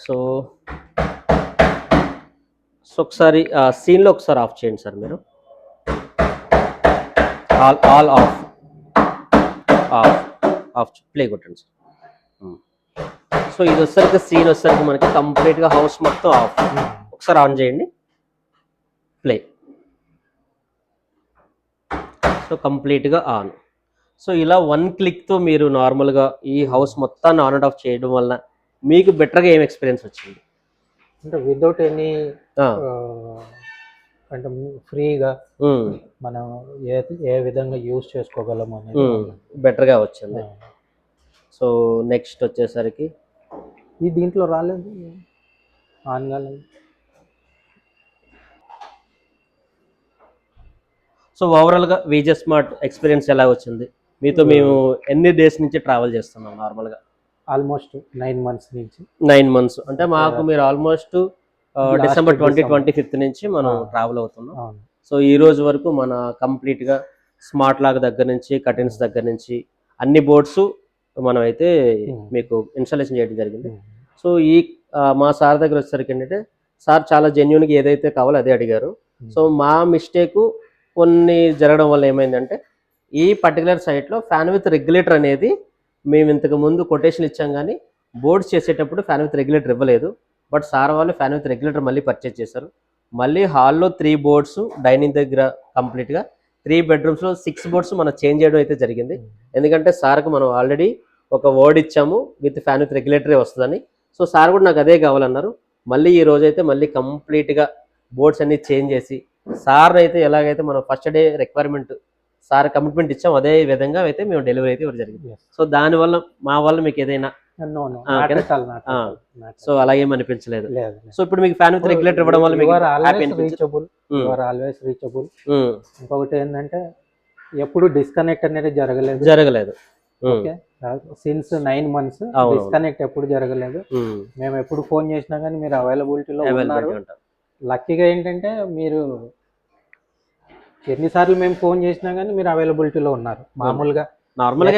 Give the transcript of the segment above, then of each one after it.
So ఒకసారి సీన్లో ఒకసారి ఆఫ్ చేయండి సార్ మీరు. All of of of play కొట్టండి సార్. సో ఇది వచ్చేసరికి సీన్ వచ్చేసరికి మనకి కంప్లీట్గా హౌస్ మొత్తం ఆఫ్. ఒకసారి ఆన్ చేయండి, ప్లే. సో కంప్లీట్గా ఆన్. సో ఇలా 1 క్లిక్తో మీరు నార్మల్గా ఈ హౌస్ మొత్తాన్ని ఆన్ అండ్ ఆఫ్ చేయడం వల్ల మీకు బెటర్గా ఏం ఎక్స్పీరియన్స్ వచ్చింది? అంటే వితౌట్ ఎనీ అంటే ఫ్రీగా మనం ఏ విధంగా యూజ్ చేసుకోగలం అనేది బెటర్గా వచ్చింది. సో నెక్స్ట్ వచ్చేసరికి ఈ దీంట్లో రాలేదు, ఆన్ కాలేదు. సో ఓవరాల్గా విజే స్మార్ట్ ఎక్స్పీరియన్స్ ఎలా వచ్చింది మీతో? మేము ఎన్ని డేస్ నుంచి ట్రావెల్ చేస్తున్నాం నార్మల్గా? ఆల్మోస్ట్ 9 months నుంచి. 9 months అంటే మాకు మీరు ఆల్మోస్ట్ December 2025 నుంచి మనం ట్రావెల్ అవుతున్నాం. సో ఈ రోజు వరకు మన కంప్లీట్గా స్మార్ట్ లాగ్ దగ్గర నుంచి, కర్టెన్స్ దగ్గర నుంచి అన్ని బోర్డ్స్ మనం అయితే మీకు ఇన్స్టాలేషన్ చేయడం జరిగింది. సో ఈ మా సార్ దగ్గర వచ్చేసరికి ఏంటంటే సార్ చాలా జెన్యున్గా ఏదైతే కావాలో అదే అడిగారు. సో మా మిస్టేకు కొన్ని జరగడం వల్ల ఏమైందంటే ఈ పర్టికులర్ సైట్లో ఫ్యాన్ విత్ రెగ్యులేటర్ అనేది మేము ఇంతకు ముందు కొటేషన్ ఇచ్చాం, కానీ బోర్డ్స్ చేసేటప్పుడు ఫ్యాన్ విత్ రెగ్యులేటర్ ఇవ్వలేదు. బట్ సార్ వాళ్ళు ఫ్యాన్ విత్ రెగ్యులేటర్ మళ్ళీ పర్చేజ్ చేశారు. మళ్ళీ హాల్లో 3 బోర్డ్స్, డైనింగ్ దగ్గర కంప్లీట్గా 3 bedrooms 6 బోర్డ్స్ మనం చేంజ్ చేయడం అయితే జరిగింది. ఎందుకంటే సార్కి మనం ఆల్రెడీ ఒక వర్డ్ ఇచ్చాము విత్ ఫ్యాన్ విత్ రెగ్యులేటరే వస్తుందని. సో సార్ కూడా నాకు అదే కావాలన్నారు. మళ్ళీ ఈ రోజైతే మళ్ళీ కంప్లీట్గా బోర్డ్స్ అన్ని చేంజ్ చేసి సార్ అయితే ఎలాగైతే మనం first day requirement sir commitment ఇచ్చాం అదే విధంగా అయితే మేము డెలివరీ అయితే ఇవ్వడం జరిగింది. సో దానివల్ల మా వల్ల మీకు ఏదైనా సో అలాగేం అనిపించలేదు. సో ఇప్పుడు మీకు ఫ్యాన్ విత్ రెగ్యులేటర్ ఇవ్వడం వల్ల మీకు ఆల్వేస్ రీచబుల్. ఇంకొకటి ఏంటంటే ఎప్పుడు డిస్కనెక్ట్ అనేది జరగలేదు. సిన్స్ 9 months డిస్కనెక్ట్ ఎప్పుడు జరగలేదు. మేము ఎప్పుడు ఫోన్ చేసినా కానీ మీరు అవైలబిలిటీలో ఉన్నారు. లక్కీగా ఏంటంటే మీరు ఎన్నిసార్లు మేము ఫోన్ చేసినా కానీ మీరు అవైలబిలిటీలో ఉన్నారు. నార్మల్గా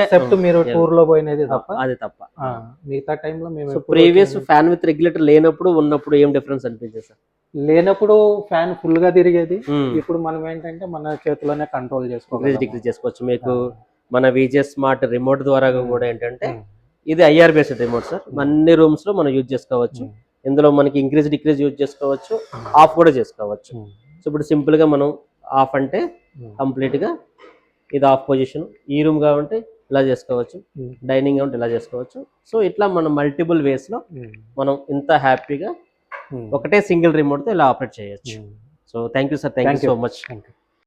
ఎక్సెప్ట్ మీరు టూర్ లో పోయినది తప్ప మిగతా టైంలో మేము. ప్రీవియస్ ఫ్యాన్ విత్ రెగ్యులేటర్ లేనప్పుడు ఉన్నప్పుడు ఏం డిఫరెన్స్ అనిపించింది సార్? లేనప్పుడు ఫ్యాన్ ఫుల్ గా తిరిగేది. ఇప్పుడు మనం ఏంటంటే మన చేతిలోనే కంట్రోల్ చేసుకోవచ్చు. మీకు మన విజే స్మార్ట్ రిమోట్ ద్వారా కూడా ఏంటంటే ఇది IR బేస్డ్ రిమోట్ సార్. అన్ని రూమ్స్ లో మనం యూజ్ చేసుకోవచ్చు. ఇందులో మనకి ఇంక్రీజ్ డిక్రీజ్ యూజ్ చేసుకోవచ్చు, ఆఫ్ కూడా చేసుకోవచ్చు. సో ఇప్పుడు సింపుల్ గా మనం ఆఫ్ అంటే కంప్లీట్ గా ఇది ఆఫ్ పొజిషన్, ఈ రూమ్ కావాలంటే ఇలా చేసుకోవచ్చు, డైనింగ్ కావాలంటే ఇలా చేసుకోవచ్చు. సో ఇట్లా మనం మల్టిపుల్ వేస్ లో మనం ఇంత హ్యాపీగా ఒకటే సింగిల్ రిమోట్ తో ఇలా ఆపరేట్ చేయొచ్చు. So thank you sir, thank you so much.